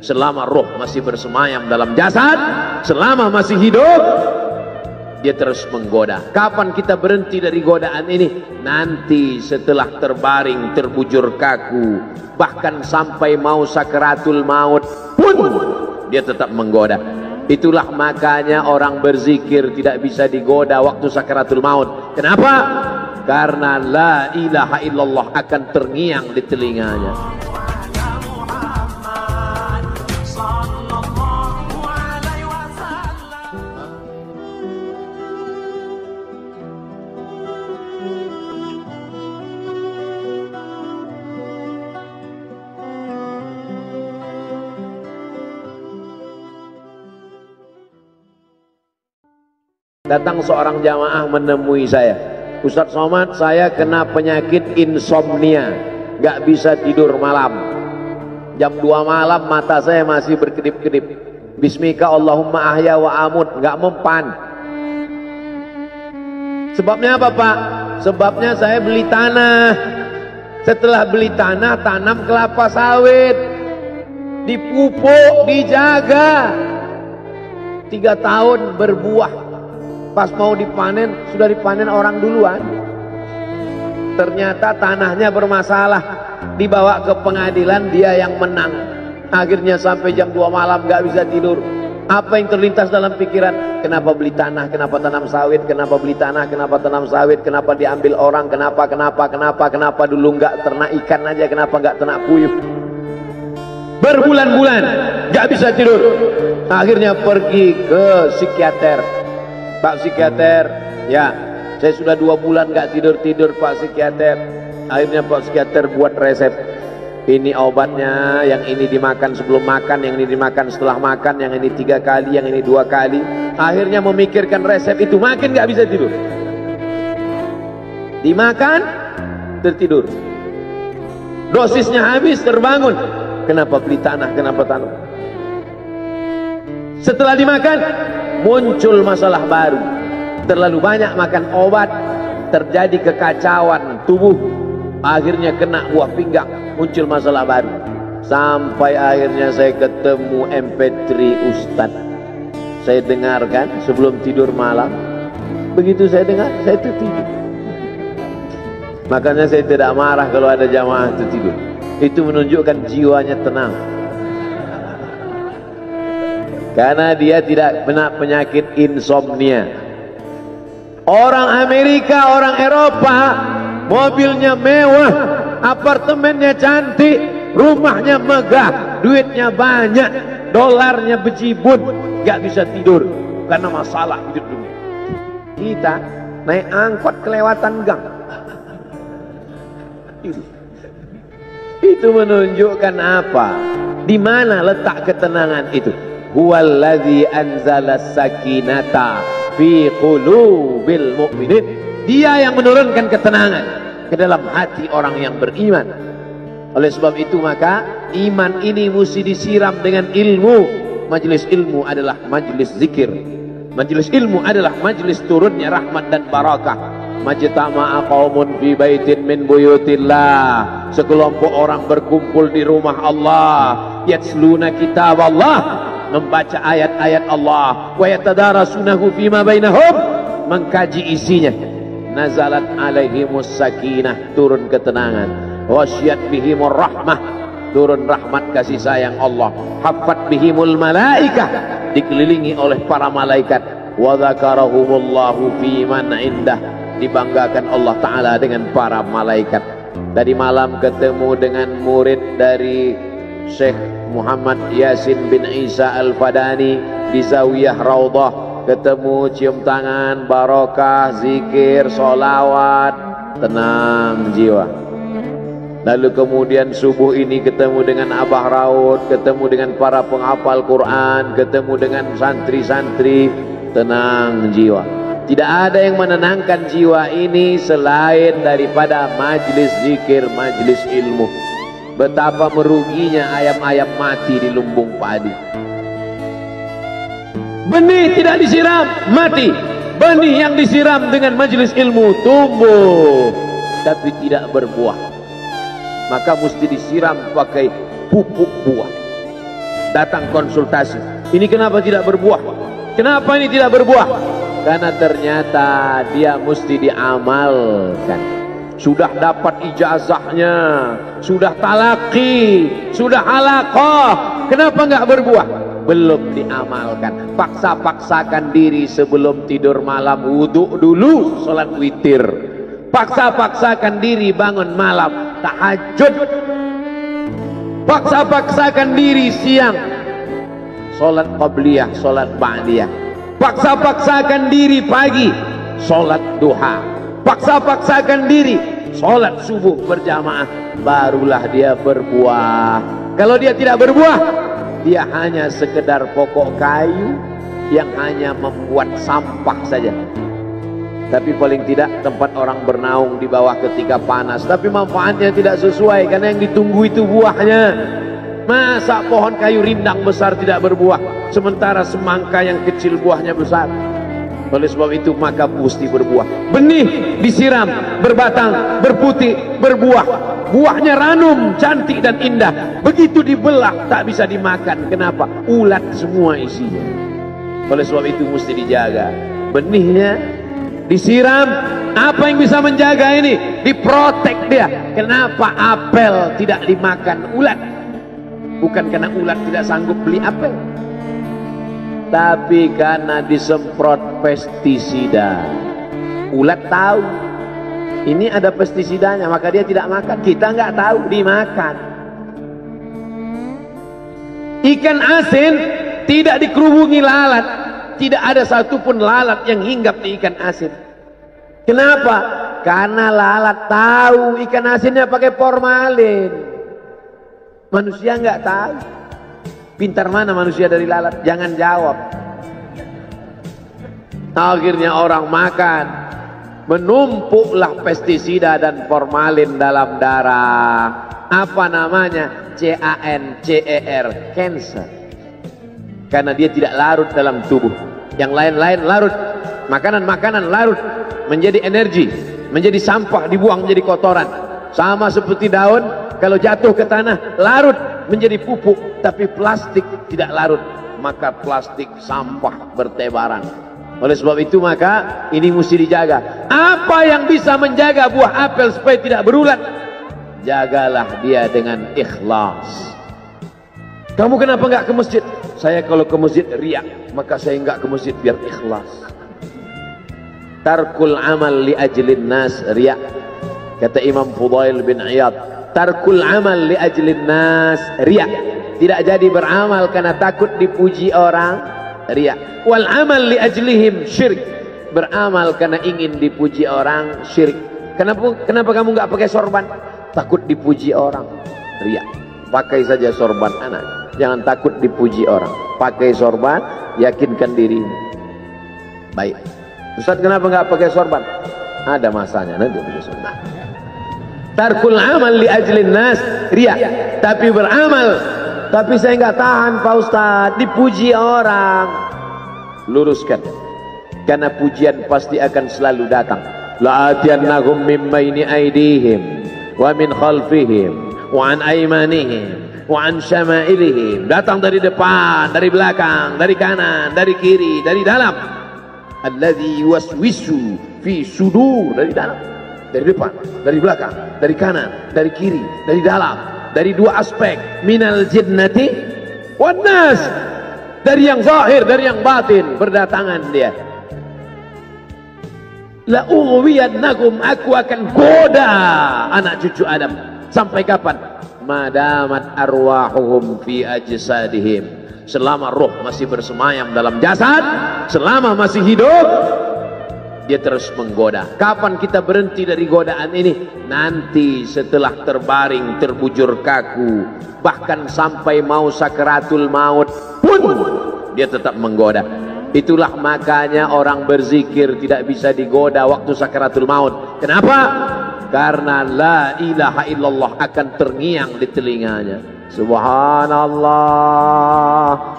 Selama roh masih bersemayam dalam jasad, selama masih hidup, dia terus menggoda. Kapan kita berhenti dari godaan ini? Nanti setelah terbaring, terbujur kaku, bahkan sampai mau sakaratul maut pun dia tetap menggoda. Itulah makanya orang berzikir tidak bisa digoda waktu sakaratul maut. Kenapa? Karena la ilaha illallah akan terngiang di telinganya. Datang seorang jamaah menemui saya, Ustadz Somad, saya kena penyakit insomnia, gak bisa tidur malam. Jam 2 malam mata saya masih berkedip-kedip. Bismika Allahumma ahya wa amut, gak mempan. Sebabnya apa Pak? Sebabnya saya beli tanah. Setelah beli tanah, tanam kelapa sawit, dipupuk, dijaga, 3 tahun berbuah. Pas mau dipanen, sudah dipanen orang duluan. Ternyata tanahnya bermasalah. Dibawa ke pengadilan, dia yang menang. Akhirnya sampai jam 2 malam gak bisa tidur. Apa yang terlintas dalam pikiran? Kenapa beli tanah? Kenapa tanam sawit? Kenapa beli tanah? Kenapa tanam sawit? Kenapa diambil orang? Kenapa dulu gak ternak ikan aja? Kenapa gak ternak puyuh? Berbulan-bulan gak bisa tidur. Akhirnya pergi ke psikiater. Pak psikiater, ya saya sudah 2 bulan gak tidur-tidur Pak psikiater. Akhirnya Pak psikiater buat resep. Ini obatnya, yang ini dimakan sebelum makan, yang ini dimakan setelah makan, yang ini 3 kali, yang ini 2 kali. Akhirnya memikirkan resep itu, makin gak bisa tidur. Dimakan, tertidur. Dosisnya habis, terbangun. Kenapa beli tanah, kenapa tanam? Setelah dimakan, muncul masalah baru. Terlalu banyak makan obat, terjadi kekacauan tubuh. Akhirnya kena buah pinggang, muncul masalah baru. Sampai akhirnya saya ketemu MP3 Ustadz. Saya dengarkan sebelum tidur malam. Begitu saya dengar, saya tertidur. Makanya saya tidak marah kalau ada jamaah tertidur. Itu menunjukkan jiwanya tenang. Karena dia tidak kena penyakit insomnia. Orang Amerika, orang Eropa, mobilnya mewah, apartemennya cantik, rumahnya megah, duitnya banyak, dolarnya bejibun, gak bisa tidur karena masalah hidup dunia. Kita naik angkot kelewatan gang. Itu menunjukkan apa? Di mana letak ketenangan itu? Huwallazi anzala sakinata fi qulubil mu'minin. Dia yang menurunkan ketenangan ke dalam hati orang yang beriman. Oleh sebab itu maka iman ini mesti disiram dengan ilmu. Majelis ilmu adalah majelis zikir. Majelis ilmu adalah majelis turunnya rahmat dan barakah. Majtama'a qaumun fi baitin min buyutillah. Sekelompok orang berkumpul di rumah Allah, yatsluna kitab Allah, membaca ayat-ayat Allah, wa yatadarasunahu fima bainahum, mengkaji isinya. Nazalat alaihimus sakinah, turun ketenangan. Wasyat bihimur rahmah, turun rahmat kasih sayang Allah. Haffat bihimul malaikah, dikelilingi oleh para malaikat. Wa dzakarahumullahu fi man indah, dibanggakan Allah Ta'ala dengan para malaikat. Tadi malam ketemu dengan murid dari Syekh Muhammad Yasin bin Isa Al-Fadani di Zawiyah Raudhah. Ketemu, cium tangan, barokah, zikir, sholawat, tenang jiwa. Lalu kemudian subuh ini ketemu dengan Abah Raud, ketemu dengan para penghafal Quran, ketemu dengan santri-santri, tenang jiwa. Tidak ada yang menenangkan jiwa ini selain daripada majlis zikir, majlis ilmu. Betapa meruginya ayam-ayam mati di lumbung padi. Benih tidak disiram, mati. Benih yang disiram dengan majelis ilmu tumbuh, tapi tidak berbuah. Maka mesti disiram pakai pupuk buah. datang konsultasi. Ini kenapa tidak berbuah? Kenapa ini tidak berbuah? Karena ternyata dia mesti diamalkan. Sudah dapat ijazahnya, sudah talaqi, sudah halaqah, kenapa nggak berbuah? Belum diamalkan. Paksa-paksakan diri sebelum tidur malam, wudhu dulu, sholat witir. Paksa-paksakan diri bangun malam, tahajud. Paksa-paksakan diri siang, sholat qabliyah, sholat ba'diyah. Paksa-paksakan diri pagi, sholat duha. Paksa-paksakan diri sholat subuh berjamaah, barulah dia berbuah. Kalau dia tidak berbuah, dia hanya sekedar pokok kayu yang hanya membuat sampah saja. Tapi paling tidak tempat orang bernaung di bawah ketika panas, tapi manfaatnya tidak sesuai karena yang ditunggu itu buahnya. Masa pohon kayu rindang besar tidak berbuah, sementara semangka yang kecil buahnya besar? Oleh sebab itu maka mesti berbuah. Benih disiram, berbatang, berputih, berbuah. Buahnya ranum, cantik dan indah. Begitu dibelah tak bisa dimakan. Kenapa? Ulat semua isinya. Oleh sebab itu mesti dijaga. Benihnya disiram. Apa yang bisa menjaga ini? Diprotek dia. Kenapa apel tidak dimakan ulat? Bukan karena ulat tidak sanggup beli apel, tapi karena disemprot pestisida. Ulat tahu ini ada pestisidanya, maka dia tidak makan. Kita nggak tahu, dimakan. Ikan asin tidak dikerubungi lalat, tidak ada satupun lalat yang hinggap di ikan asin. Kenapa? Karena lalat tahu ikan asinnya pakai formalin. Manusia nggak tahu. Pintar mana manusia dari lalat? Jangan jawab. Akhirnya orang makan, menumpuklah pestisida dan formalin dalam darah. Apa namanya? CANCER, cancer. Karena dia tidak larut dalam tubuh. Yang lain-lain larut. Makanan-makanan larut menjadi energi, menjadi sampah, dibuang menjadi kotoran. Sama seperti daun, kalau jatuh ke tanah larut menjadi pupuk, tapi plastik tidak larut, maka plastik sampah bertebaran. Oleh sebab itu maka ini mesti dijaga. Apa yang bisa menjaga buah apel supaya tidak berulat? Jagalah dia dengan ikhlas. Kamu kenapa nggak ke masjid? Saya kalau ke masjid riak, maka saya nggak ke masjid biar ikhlas. Tarkul amal li ajlin nas riak. Kata Imam Fudail bin Iyad, tarkul amal li ajlin nas riya. Tidak jadi beramal karena takut dipuji orang, riya. Wal amal li ajlihim syirik. Beramal karena ingin dipuji orang, syirik. Kenapa kamu nggak pakai sorban? Takut dipuji orang, riya. Pakai saja sorban anak, jangan takut dipuji orang. Pakai sorban, yakinkan dirimu. Baik. Ustaz, kenapa nggak pakai sorban? Ada masanya nanti pakai sorban. Tarkul amal li ajlin nas riya. Tapi beramal, tapi saya nggak tahan Pak Ustaz, dipuji orang. Luruskan, karena pujian pasti akan selalu datang. La'atiyannahum min baini aydihim wa min khalfihim wa an aymanihim wa an syama'ilihim. Datang dari depan, dari belakang, dari kanan, dari kiri, dari dalam. Alladzi yuwaswisu fi sudur, dari dalam, dari depan, dari belakang, dari kanan, dari kiri, dari dalam, dari dua aspek, minal jinnati wan nas, dari yang zahir, dari yang batin, berdatangan dia. La ughwiyannakum, aku akan goda anak cucu Adam. Sampai kapan? Madamat arwahuhum fi ajsadihim. Selama roh masih bersemayam dalam jasad, selama masih hidup, dia terus menggoda. Kapan kita berhenti dari godaan ini? Nanti setelah terbaring, terbujur kaku, bahkan sampai mau sakaratul maut pun dia tetap menggoda. Itulah makanya orang berzikir tidak bisa digoda waktu sakaratul maut. Kenapa? Karena la ilaha illallah akan terngiang di telinganya. Subhanallah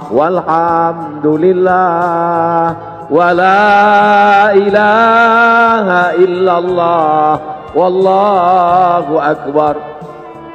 walhamdulillah wa la ilaha illallah wallahu akbar.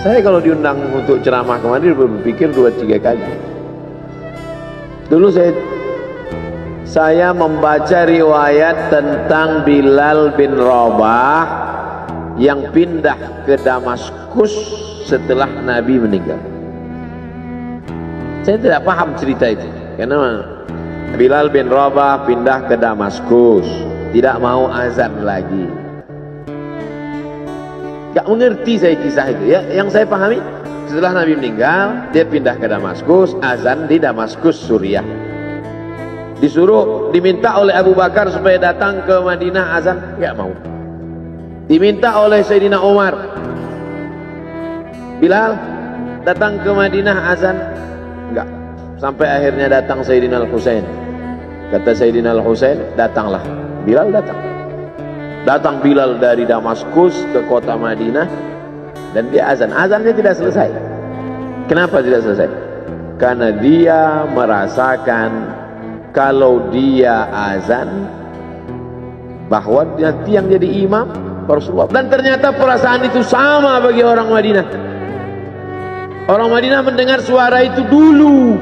Saya kalau diundang untuk ceramah kemarin berpikir 2-3 kali. Dulu saya membaca riwayat tentang Bilal bin Rabah yang pindah ke Damaskus setelah Nabi meninggal. Saya tidak paham cerita itu, karena Bilal bin Rabah pindah ke Damaskus, tidak mau azan lagi. Gak mengerti saya kisah itu ya. Yang saya pahami, setelah Nabi meninggal, dia pindah ke Damaskus, azan di Damaskus, Suriah. Diminta oleh Abu Bakar supaya datang ke Madinah azan, gak mau. Diminta oleh Sayyidina Umar, Bilal datang ke Madinah azan, enggak. Sampai akhirnya datang Sayyidina Al-Husain. Kata Sayyidina Al-Husain, datanglah. Bilal datang. Datang Bilal dari Damaskus ke kota Madinah dan dia azan. Azannya tidak selesai. Kenapa tidak selesai? Karena dia merasakan kalau dia azan bahwa nanti yang jadi imam Rasulullah. Dan ternyata perasaan itu sama bagi orang Madinah. Orang Madinah mendengar suara itu dulu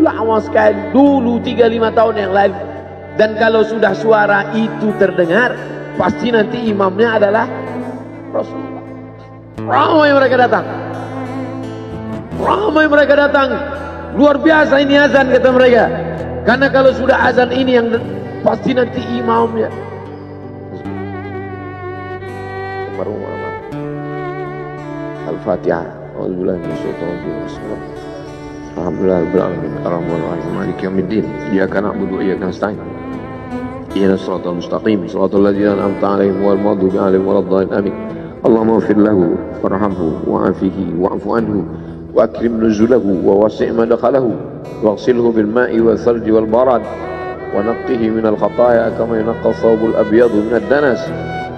lama sekali, dulu 3-5 tahun yang lalu. Dan kalau sudah suara itu terdengar, pasti nanti imamnya adalah Rasulullah. Ramai mereka datang. Luar biasa ini azan, kata mereka. Karena kalau sudah azan ini yang pasti nanti imamnya. Al-Fatihah. A'udzubillahi minasyaitonir rajim. Alhamdulillahirabbil alamin. Arrahmanir rahim. Maliki yaumiddin. Iyyaka na'budu wa iyyaka nasta'in. Ihdinas siratal mustaqim. Shiratal ladzina an'amta 'alaihim ghairil maghdubi 'alaihim waladdallin. Amin. Allahumma ighfir lahu warhamhu wa'afihi wa'fu anhu wa akrim nuzulahu wa wasi' madkhalahu waghsilhu bil ma'i wal thalji wal barad wa naqqihi minal khataaya kama yunqqa ath-thawbul abyadu minad danas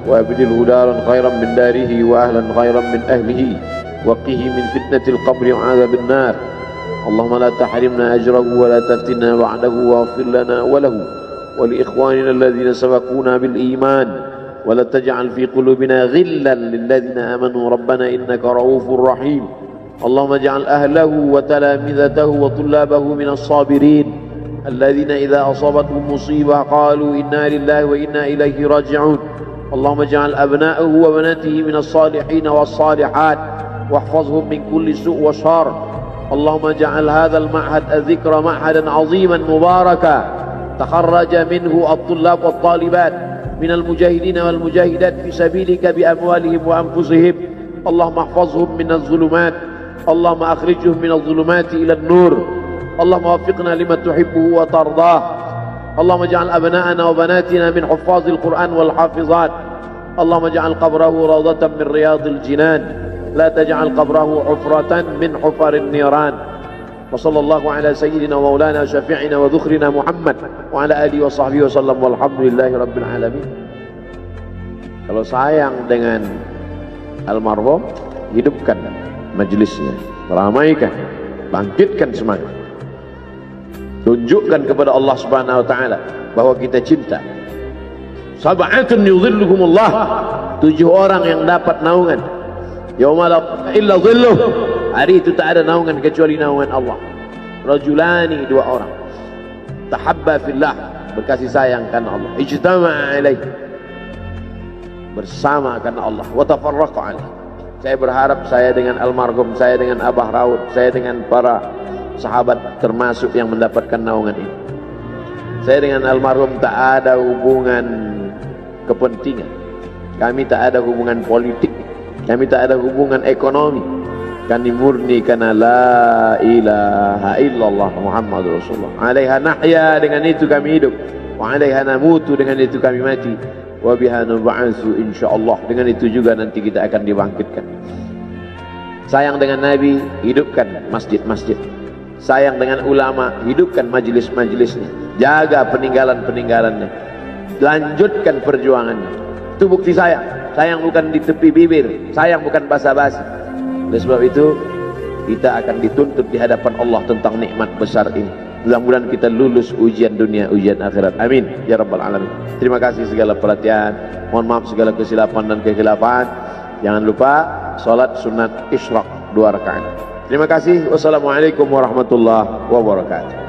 wa abdilhu daran khairan min darihi wa ahlan khairan min ahlihi wa qihi min fitnatil qabri wa 'adzabil nar. Allahumma la tahrimna ajrahu wa la taftinna ba'dahu waghfir lana wa lahu wa li ikhwanina alladhina sabaquna bil iman wa la taj'al fi qulubina ghillan lil ladzina amanu rabbana innaka ra'ufur rahim. Allahumma ij'al ahlahu wa talamidatahu wa tullabahu minas sabirin alladhina idza asabatuhum musibah qalu inna lillahi wa inna ilaihi raji'un. Allahumma ij'al abna'ahu wa banatihi minas salihin was salihat واحفظهم من كل سوء وشر. اللهم اجعل هذا المعهد الذكر معهدا عظيما مباركا تخرج منه الطلاب والطالبات من المجاهدين والمجاهدات في سبيلك بأموالهم وأنفسهم. اللهم احفظهم من الظلمات، اللهم أخرجهم من الظلمات إلى النور. اللهم وفقنا لما تحبه وترضاه. اللهم اجعل أبناءنا وبناتنا من حفاظ القرآن والحافظات. اللهم اجعل قبره روضة من رياض الجنان، لا تجعل قبره حفرة من حفر النيران. وصلى الله على سيدنا ومولانا شفيعنا وذخرنا محمد وعلى آله وصحبه وسلم والحمد لله رب العالمين. Kalau sayang dengan almarhum, hidupkan majelisnya, ramaikan, bangkitkan semangat, tunjukkan kepada Allah Subhanahu wa taala bahwa kita cinta. Sab'atun yudhilluhumullah, 7 orang yang dapat naungan yauma la illa dhilluh, hari itu tak ada naungan kecuali naungan Allah. Rajulani, 2 orang, tahabba fillah, berkasih sayang karena Allah, ijtama'a alaih, bersama karena Allah, wa tafarraqa alaih. Saya berharap saya dengan almarhum, saya dengan Abah Raud, saya dengan para sahabat termasuk yang mendapatkan naungan ini. Saya dengan almarhum tak ada hubungan kepentingan, kami tak ada hubungan politik, kami tak ada hubungan ekonomi. Kami murni karena la ilaha illallah Muhammadur Rasulullah. Alaiha nahya, dengan itu kami hidup. Wa alaiha namutu, dengan itu kami mati. Wa biha nub'atsu insyaallah, dengan itu juga nanti kita akan dibangkitkan. Sayang dengan Nabi, hidupkan masjid-masjid. Sayang dengan ulama, hidupkan majlis-majlisnya. Jaga peninggalan-peninggalannya. Lanjutkan perjuangannya. Itu bukti sayang. Sayang bukan di tepi bibir, sayang bukan basa-basi. Oleh sebab itu kita akan dituntut di hadapan Allah tentang nikmat besar ini. Mudah-mudahan kita lulus ujian dunia, ujian akhirat. Amin ya rabbal alamin. Terima kasih segala perhatian. Mohon maaf segala kesilapan dan kekhilafan. Jangan lupa salat sunat isyraq 2 rakaat. Terima kasih. Wassalamualaikum warahmatullahi wabarakatuh.